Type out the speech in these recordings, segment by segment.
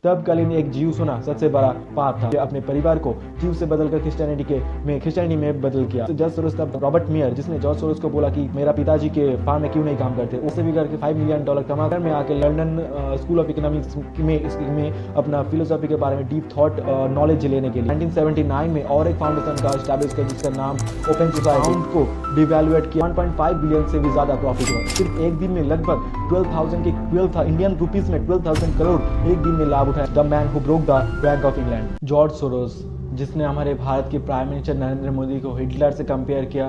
तब कलिन एक जीव सुना सबसे बड़ा पाप था। अपने परिवार को जीव से बदलकर क्रिश्चियनिटी में बदल किया। तो जॉर्ज सोरोस तब रॉबर्ट मियर, जिसने जॉर्ज सोरोस को बोला कि मेरा पिताजी के फार्म में क्यों नहीं काम करते, उससे भी करके $5 मिलियन कमाकर में आके लंदन स्कूल ऑफ इकोनॉमिक्स में अपना फिलोसॉफी के बारे में डीप थॉट नॉलेज लेने के लिए 1979 में और एक फाउंडेशन का एस्टैब्लिश किया जिसका नाम ओपन सोसाइटी को डिवैल्यूएट किया। 1.5 बिलियन से भी ज्यादा प्रॉफिट हुआ। सिर्फ एक दिन में लगभग 12,000 इंडियन रुपीस में 12,000 करोड़ एक दिन में लाभ उठाया। The man who broke the bank of England, George Soros, जिसने हमारे भारत के प्राइम मिनिस्टर नरेंद्र मोदी को हिटलर से कंपेयर किया।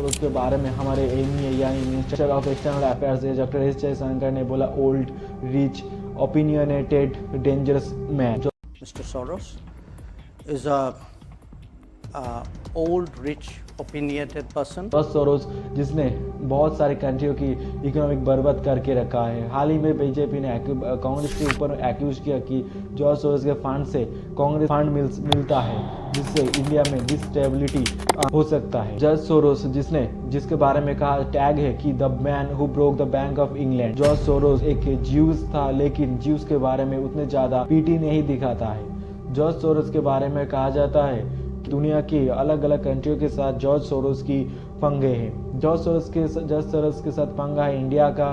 उसके बारे में हमारे एमी यानी minister of external affairs doctor S Jaishankar ने बोला, old rich opinionated dangerous man. Mr. Soros is a old rich opinionated person. George Soros, जिसने बहुत सारे कंट्रियों की इकोनॉमिक बर्बाद करके रखा है। हाल ही में बीजेपी ने कांग्रेस के ऊपर एक्यूज किया कि जॉर्ज सोरोस के फंड से कांग्रेस फंड मिलता है, जिससे इंडिया में डिस्टेबिलिटी हो सकता है। जॉर्ज सोरोस, जिसके बारे में कहा टैग है कि the man who broke the bank of England. George Soros एक ज्यूज था, लेकिन ज्यूज के बारे में उतने ज्यादा पीटी नहीं दिखाता है। जॉर्ज सोरोस के बारे में कहा जाता है दुनिया की अलग अलग कंट्रियों के साथ जॉर्ज सोरोस की पंगे हैं। जॉर्ज सोरोस के साथ पंगा है, इंडिया का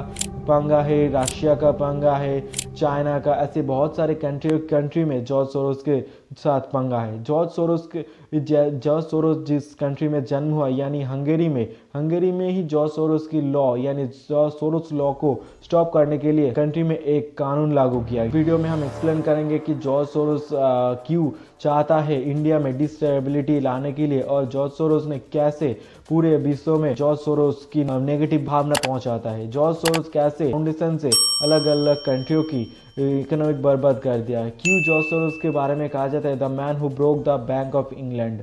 पंगा है, रशिया का पंगा है, चाइना का, ऐसे बहुत सारे कंट्री में जॉर्ज सोरोस के साथ पंगा है। जॉर्ज सोरोस जिस कंट्री में जन्म हुआ यानी हंगेरी में ही जॉर्ज सोरोस की लॉ यानी जॉर्ज सोरोस लॉ को स्टॉप करने के लिए कंट्री में एक कानून लागू किया। वीडियो में हम एक्सप्लेन करेंगे कि जॉर्ज सोरोस क्यों चाहता है इंडिया में डिस्टेबिलिटी लाने के लिए, और जॉर्ज सोरोस ने कैसे पूरे विश्व में जॉर्ज सोरोस की नेगेटिव भावना पहुंचाता है। जॉर्ज सोरोस कैसे फाउंडेशन से अलग अलग कंट्रियों की इकोनॉमिक बर्बाद कर दिया है। क्यों जॉर्ज सोरोस के बारे में कहा जाता है the man who broke the bank of England,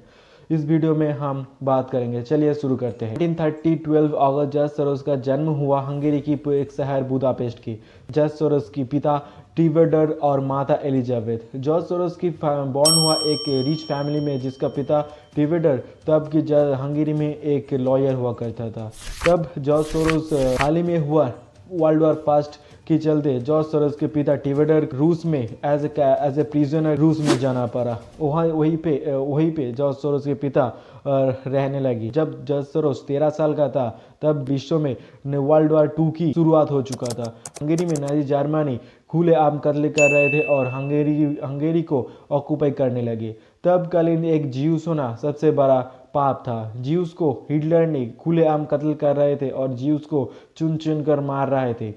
इस वीडियो में हम बात करेंगे। चलिए शुरू करते हैं। 12 अगस्त जॉर्ज सोरोस का जन्म हुआ हंगेरी की एक शहर बुदापेस्ट की। जॉर्ज सोरोस की पिता टिवेडर और माता एलिजाबेथ। जॉर्ज सोरोस की बॉर्न हुआ एक रिच फैमिली में, जिसका पिता टिवेडर तब की हंगेरी में एक लॉयर हुआ करता था। तब जॉर्ज सोरोस हाल ही में हुआ वर्ल्ड वॉर फर्स्ट के चलते जॉर्ज सोरोस के पिता टिवेडर रूस में एज ए प्रिजनर रूस में जाना पड़ा। वहीं पे जॉर्ज सोरोस के पिता रहने लगी। जब जॉर्ज सोरोस 13 साल का था तब विश्व में वर्ल्ड वॉर 2 की शुरुआत हो चुका था। हंगेरी में नाजी जर्मनी खुलेआम कत्ल कर रहे थे और हंगेरी को ऑक्यूपाई करने लगे। तब कलिन एक जीव सुना सबसे बड़ा पाप था। जीव्स को हिटलर ने खुलेआम कत्ल कर रहे थे और जीव्स को चुन कर मार रहे थे।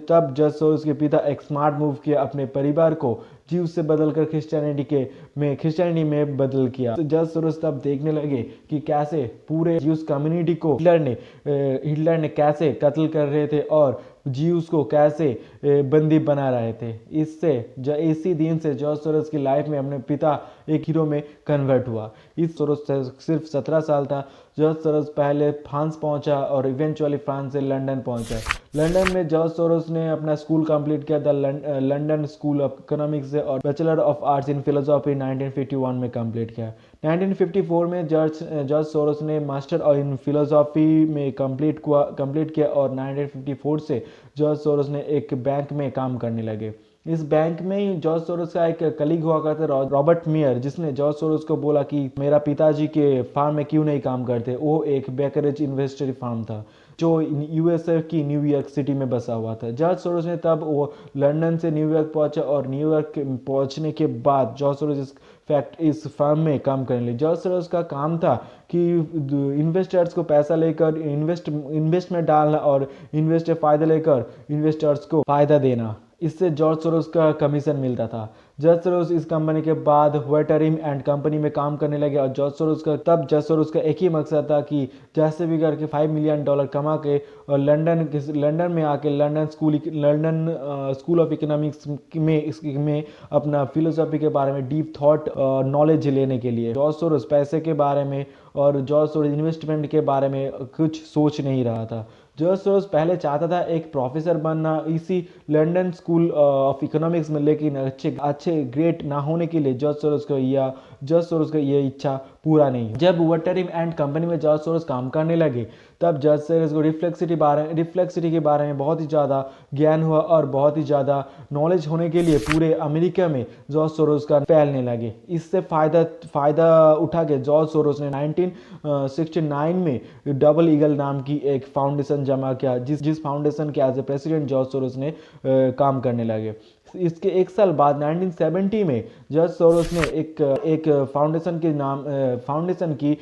तब जॉर्ज सोरोस के पिता एक स्मार्ट मूव किया, अपने परिवार को जीव से बदलकर क्रिश्चियनिटी में बदल किया। तो जॉर्ज सोरोस तब देखने लगे कि कैसे पूरे जीव्स कम्युनिटी को हिटलर ने कैसे कत्ल कर रहे थे और जीव्स को कैसे बंदी बना रहे थे। इसी दिन से जॉर्ज सोरोस की लाइफ में अपने पिता एक हीरो में कन्वर्ट हुआ। इस सोरोस सिर्फ 17 साल था। जॉर्ज सोरोस पहले फ्रांस पहुंचा और इवेंचुअली फ्रांस से लंदन पहुंचा। लंदन में जॉर्ज सोरोस ने अपना स्कूल कंप्लीट किया the London school of economics से, और bachelor of arts in philosophy 1951 में कंप्लीट किया। 1954 में जॉर्ज सोरोस ने मास्टर इन फिलोसॉफी में कंप्लीट किया और 1954 से जॉर्ज सोरोस ने एक बैंक में काम करने लगे। इस बैंक में ही जॉर्ज सोरोस का एक कलीग हुआ करते रॉबर्ट मियर, जिसने जॉर्ज सोरोस को बोला कि मेरा पिताजी के फार्म में क्यों नहीं काम करते। वो एक ब्रोकरेज इन्वेस्टरी फार्म था जो यूएसए की न्यूयॉर्क सिटी में बसा हुआ था। जॉर्ज सोरोस ने तब वो लंदन से न्यूयॉर्क पहुंचा और न्यूयॉर्क पहुंचने के बाद जॉर्ज सोरोस इस फर्म में काम करने लगे। जॉर्ज सोरोस का काम था कि इन्वेस्टर्स को पैसा लेकर इन्वेस्ट में डालना और इन्वेस्ट से फायदा लेकर इन्वेस्टर्स को फायदा देना। इससे जॉर्ज सोरोस का कमीशन मिलता था। जॉर्ज सोरोस इस कंपनी के बाद वेटरिम एंड कंपनी में काम करने लगे और जॉर्ज सोरोस का एक ही मकसद था कि जैसे भी करके $5 मिलियन कमा के और लंदन में आके लंदन स्कूल ऑफ इकोनॉमिक्स में अपना फिलोसॉफी के बारे में डीप थॉट नॉलेज लेने के लिए। जॉर्ज सोरोस पैसे के बारे में और जॉर्ज सोरोस इन्वेस्टमेंट के बारे में कुछ सोच नहीं रहा था। जॉर्ज सोरोस पहले चाहता था एक प्रोफेसर बनना इसी लंदन स्कूल ऑफ इकोनॉमिक्स में, लेकिन अच्छे ग्रेड ना होने के लिए जॉर्ज सोरोस का ये इच्छा पूरा नहीं। जब वटरिम एंड कंपनी में जॉर्ज सोरोस काम करने लगे तब जॉर्ज सोरोस को रिफ्लेक्सिटी के बारे में बहुत ही ज़्यादा ज्ञान हुआ और बहुत ही ज़्यादा नॉलेज होने के लिए पूरे अमेरिका में जॉर्ज सोरोस का फैलने लगे। इससे फ़ायदा उठा के जॉर्ज सोरोस ने 1969 में डबल ईगल नाम की एक फाउंडेशन जमा किया, जिस फाउंडेशन के as a president George Soros ने काम करने लगे। इसके एक साल बाद 1970 में जॉर्ज सोरोस ने एक फाउंडेशन की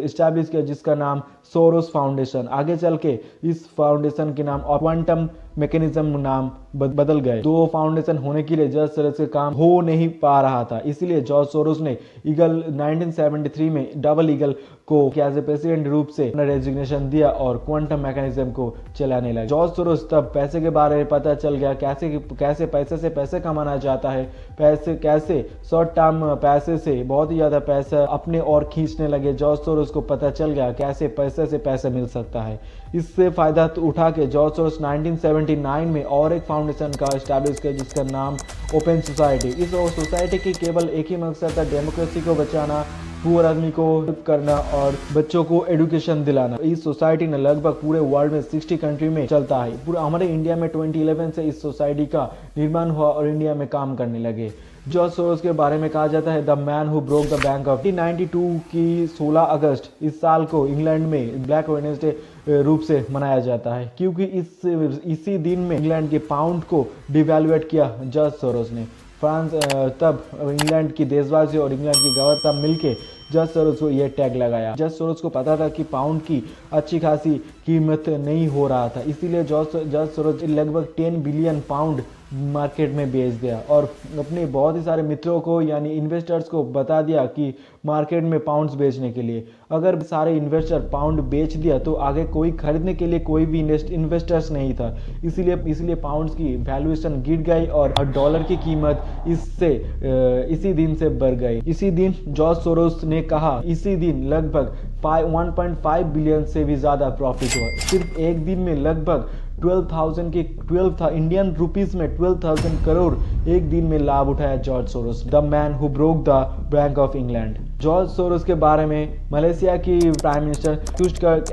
इस्टेब्लिश किया जिसका नाम सोरोस फाउंडेशन। आगे चल के इस फाउंडेशन के नाम क्वांटम मैकेनिज्म नाम बदल गए। दो फाउंडेशन होने के लिए जॉर्ज सोरोस का काम हो नहीं पा रहा था, इसलिए जॉर्ज सोरोस ने 1973 में डबल ईगल को एज ए प्रेसिडेंट रूप से अपना रेजिग्नेशन दिया और क्वांटम मैकेनिज्म को चलाने लगे। जॉर्ज सोरोस तब पैसे के बारे में पता चल गया, कैसे पैसे से पैसे कमाना चाहता है, कैसे शॉर्ट टर्म पैसे से बहुत ही ज़्यादा पैसा अपने और खींचने लगे। जॉर्ज सोरोस को पता चल गया कैसे पैसे से पैसा मिल सकता है। इससे फ़ायदा उठा के जॉर्ज सोरोस 1979 में और एक फाउंडेशन का इस्टेब्लिश किया जिसका नाम ओपन सोसाइटी। इस सोसाइटी की केवल एक ही मकसद था, डेमोक्रेसी को बचाना, पुअर आदमी को हेल्प करना और बच्चों को एजुकेशन दिलाना। इस सोसाइटी ने लगभग पूरे वर्ल्ड में 60 कंट्री में चलता है। पूरा हमारे इंडिया में 2011 से इस सोसाइटी का निर्माण हुआ और इंडिया में काम करने लगे। जॉर्ज सोरोस के बारे में कहा जाता है the man who broke the bank of 1992 की 16 अगस्त इस साल को इंग्लैंड में ब्लैक वेडनेसडे रूप से मनाया जाता है, क्योंकि इसी दिन में इंग्लैंड के पाउंड को डिवैल्यूएट किया जॉर्ज सोरोस ने। तब इंग्लैंड की देशवासी और इंग्लैंड की गवर्नर सब मिलके जॉर्ज सोरोस को यह टैग लगाया। जॉर्ज सोरोस को पता था कि पाउंड की अच्छी खासी कीमत नहीं हो रहा था, इसीलिए जॉर्ज सोरोस लगभग 10 बिलियन पाउंड मार्केट में बेच दिया और अपने बहुत ही सारे मित्रों को यानी इन्वेस्टर्स को बता दिया कि मार्केट में पाउंड्स बेचने के लिए। अगर सारे इन्वेस्टर पाउंड बेच दिया तो आगे कोई खरीदने के लिए कोई भी इन्वेस्टर्स नहीं था, इसीलिए पाउंड्स की वैल्यूएशन गिर गई और डॉलर की कीमत इसी दिन से बढ़ गई। इसी दिन जॉर्ज सोरोस ने कहा, इसी दिन लगभग 1.5 बिलियन से भी ज़्यादा प्रॉफिट हुआ। सिर्फ एक दिन में लगभग 12 इंडियन रुपीस में 12,000 करोड़ एक दिन में लाभ उठाया George Soros. The man who broke the bank of England. George Soros के बारे में मलेशिया की प्राइम मिनिस्टर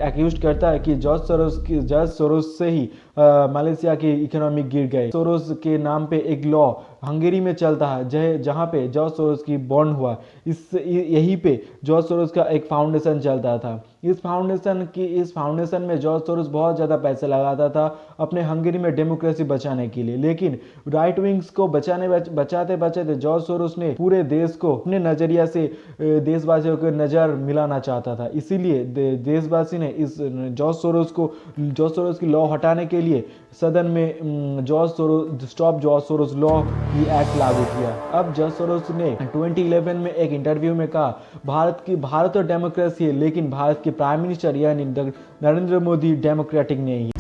एक्यूज करता है कि जॉर्ज सोरोस से ही मलेशिया की इकोनॉमी गिर गई। सोरोस के नाम पे एक लॉ हंगेरी में चलता है जहाँ पे जॉर्ज सोरोस की बॉर्न हुआ। यहीं पे जॉर्ज सोरोस का एक फाउंडेशन चलता था। इस फाउंडेशन में जॉर्ज सोरोस बहुत ज़्यादा पैसे लगाता था अपने हंगेरी में डेमोक्रेसी बचाने के लिए, लेकिन राइट विंग्स को बचाते जॉर्ज सोरोस ने पूरे देश को अपने नज़रिया से देशवासियों को नज़र मिलाना चाहता था। इसीलिए देशवासी ने इस जॉर्ज सोरोस की लॉ हटाने के लिए सदन में स्टॉप जॉर्ज सोरोस लॉ की एक्ट लागू किया। अब जॉर्ज सोरोस ने 2011 में एक इंटरव्यू में कहा, भारत तो डेमोक्रेसी है, लेकिन भारत के प्राइम मिनिस्टर यानी नरेंद्र मोदी डेमोक्रेटिक नहीं है।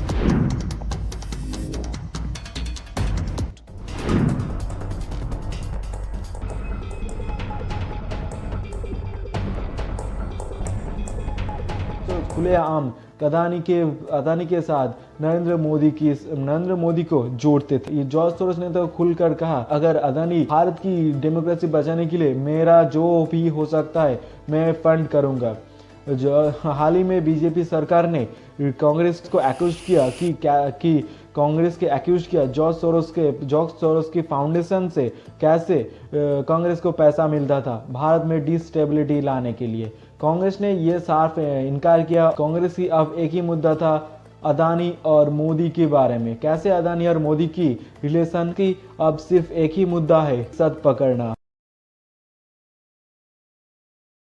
खुलेआम अदानी के साथ नरेंद्र मोदी को जोड़ते थे। जॉर्ज सोरोस ने तो खुलकर कहा, अगर अदानी भारत की डेमोक्रेसी बचाने के लिए मेरा जो भी हो सकता है मैं फंड करूंगा। हाल ही में बीजेपी सरकार ने कांग्रेस को एक्यूज किया जॉर्ज सोरोस की फाउंडेशन से कैसे कांग्रेस को पैसा मिलता था भारत में डिस्टेबिलिटी लाने के लिए। कांग्रेस ने यह साफ इनकार किया। कांग्रेस की अब एक ही मुद्दा था अदानी और मोदी के बारे में, कैसे अदानी और मोदी की रिलेशन की अब सिर्फ एक ही मुद्दा है, सद पकड़ना।